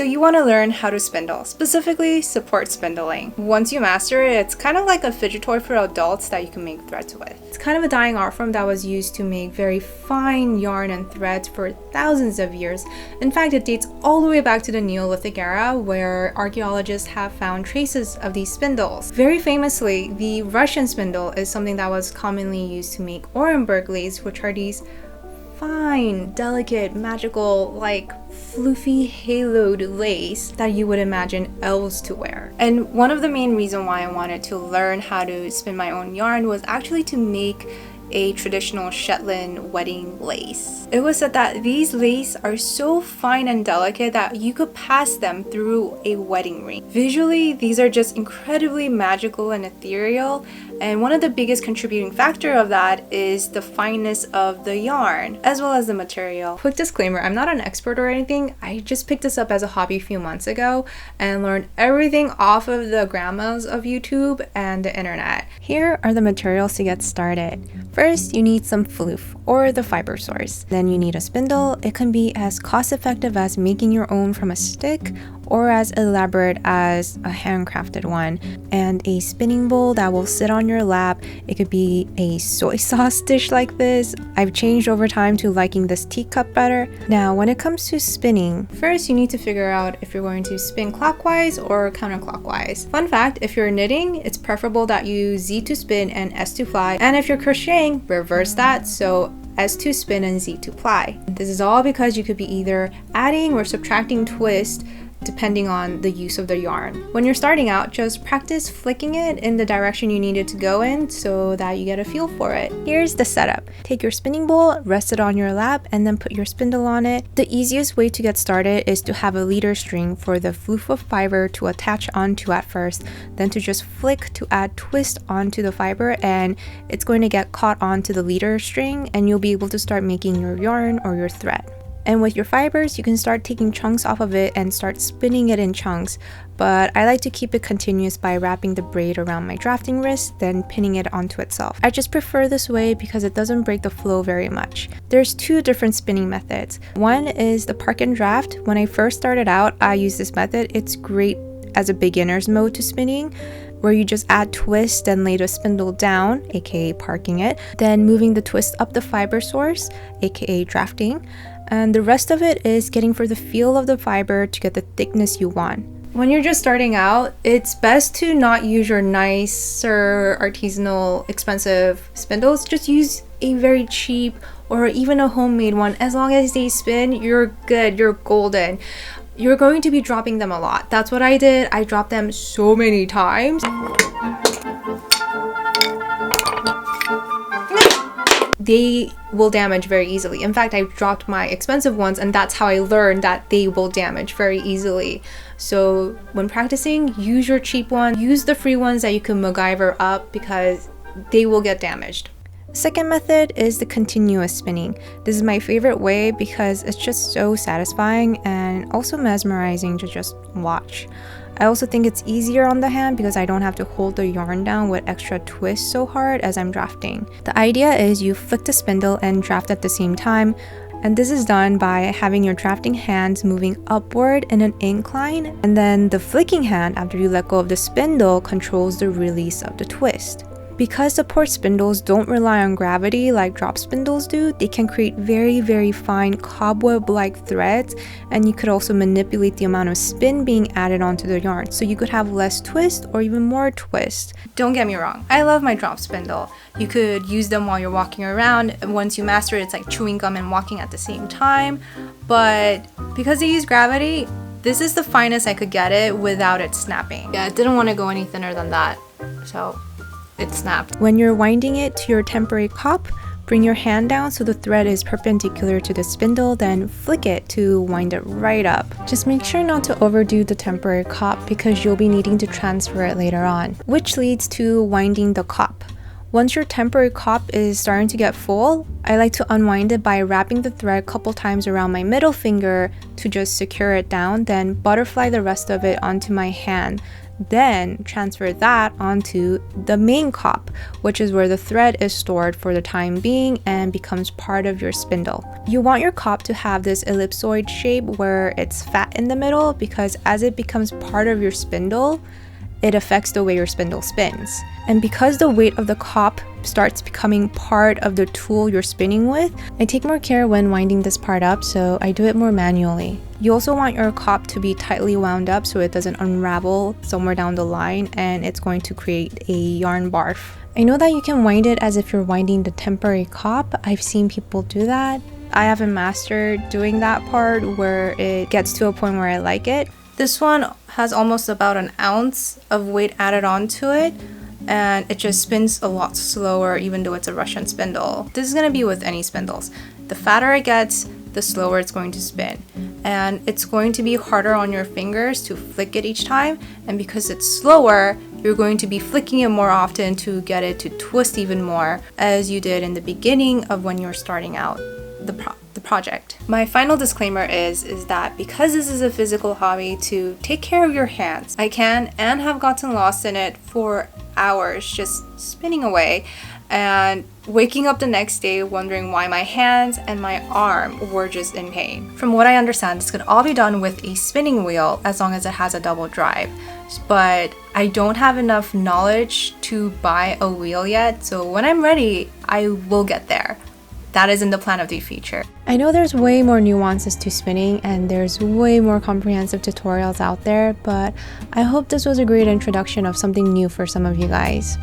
So you want to learn how to spindle, specifically support spindling. Once you master it, it's kind of like a fidget toy for adults that you can make threads with. It's kind of a dying art form that was used to make very fine yarn and threads for thousands of years. In fact, it dates all the way back to the Neolithic era, where archaeologists have found traces of these spindles. Very famously, the Russian spindle is something that was commonly used to make Orenburg lace, which are these fine, delicate, magical, like floofy haloed lace that you would imagine elves to wear. And one of the main reasons why I wanted to learn how to spin my own yarn was actually to make a traditional Shetland wedding lace. It was said that these lace are so fine and delicate that you could pass them through a wedding ring. Visually, these are just incredibly magical and ethereal, and one of the biggest contributing factor of that is the fineness of the yarn, as well as the material. Quick disclaimer, I'm not an expert or anything. I just picked this up as a hobby a few months ago and learned everything off of the grandmas of YouTube and the internet. Here are the materials to get started. First, you need some floof, or the fiber source. Then you need a spindle. It can be as cost effective as making your own from a stick, or as elaborate as a handcrafted one, and a spinning bowl that will sit on your lap. It could be a soy sauce dish like this. I've changed over time to liking this teacup better. Now, when it comes to spinning, first you need to figure out if you're going to spin clockwise or counterclockwise. Fun fact, if you're knitting, it's preferable that you use Z to spin and S to ply, and if you're crocheting, reverse that, so S to spin and Z to ply. This is all because you could be either adding or subtracting twist depending on the use of the yarn. When you're starting out, just practice flicking it in the direction you need it to go in so that you get a feel for it. Here's the setup. Take your spinning bowl, rest it on your lap, and then put your spindle on it. The easiest way to get started is to have a leader string for the floof of fiber to attach onto at first, then to just flick to add twist onto the fiber, and it's going to get caught onto the leader string, and you'll be able to start making your yarn or your thread. And with your fibers, you can start taking chunks off of it and start spinning it in chunks, but I like to keep it continuous by wrapping the braid around my drafting wrist, then pinning it onto itself. I just prefer this way because it doesn't break the flow very much. There's two different spinning methods. One is the park and draft. When I first started out, I used this method. It's great as a beginner's mode to spinning, where you just add twist and lay the spindle down, aka parking it, then moving the twist up the fiber source, aka drafting, and the rest of it is getting for the feel of the fiber to get the thickness you want. When you're just starting out, it's best to not use your nicer, artisanal, expensive spindles. Just use a very cheap or even a homemade one. As long as they spin, you're good, you're golden. You're going to be dropping them a lot. That's what I did. I dropped them so many times. They will damage very easily. In fact, I dropped my expensive ones, and that's how I learned that they will damage very easily. So when practicing, use your cheap one. Use the free ones that you can MacGyver up because they will get damaged. Second method is the continuous spinning. This is my favorite way because it's just so satisfying and also mesmerizing to just watch. I also think it's easier on the hand because I don't have to hold the yarn down with extra twists so hard as I'm drafting. The idea is you flick the spindle and draft at the same time, and this is done by having your drafting hands moving upward in an incline, and then the flicking hand, after you let go of the spindle, controls the release of the twist. Because support spindles don't rely on gravity like drop spindles do, they can create very, very fine cobweb-like threads, and you could also manipulate the amount of spin being added onto the yarn, so you could have less twist or even more twist. Don't get me wrong, I love my drop spindle. You could use them while you're walking around. Once you master it, it's like chewing gum and walking at the same time, but because they use gravity, this is the finest I could get it without it snapping. Yeah, I didn't want to go any thinner than that, so it snapped. When you're winding it to your temporary cup, bring your hand down so the thread is perpendicular to the spindle, then flick it to wind it right up. Just make sure not to overdo the temporary cup because you'll be needing to transfer it later on, which leads to winding the cup. Once your temporary cup is starting to get full, I like to unwind it by wrapping the thread a couple times around my middle finger to just secure it down, then butterfly the rest of it onto my hand. Then transfer that onto the main cup, which is where the thread is stored for the time being and becomes part of your spindle. You want your cup to have this ellipsoid shape where it's fat in the middle, because as it becomes part of your spindle, it affects the way your spindle spins. And because the weight of the cup starts becoming part of the tool you're spinning with, I take more care when winding this part up, so I do it more manually. You also want your cup to be tightly wound up so it doesn't unravel somewhere down the line and it's going to create a yarn barf. I know that you can wind it as if you're winding the temporary cup. I've seen people do that. I haven't mastered doing that part where it gets to a point where I like it. This one has almost about an ounce of weight added onto it, and it just spins a lot slower even though it's a Russian spindle. This is going to be with any spindles. The fatter it gets, the slower it's going to spin. And it's going to be harder on your fingers to flick it each time, and because it's slower, you're going to be flicking it more often to get it to twist even more, as you did in the beginning of when you're starting out the project. My final disclaimer is that because this is a physical hobby, to take care of your hands. I can and have gotten lost in it for hours just spinning away and waking up the next day wondering why my hands and my arm were just in pain. From what I understand, this could all be done with a spinning wheel as long as it has a double drive. But I don't have enough knowledge to buy a wheel yet, so when I'm ready, I will get there. That is in the plan of the future. I know there's way more nuances to spinning and there's way more comprehensive tutorials out there, but I hope this was a great introduction of something new for some of you guys.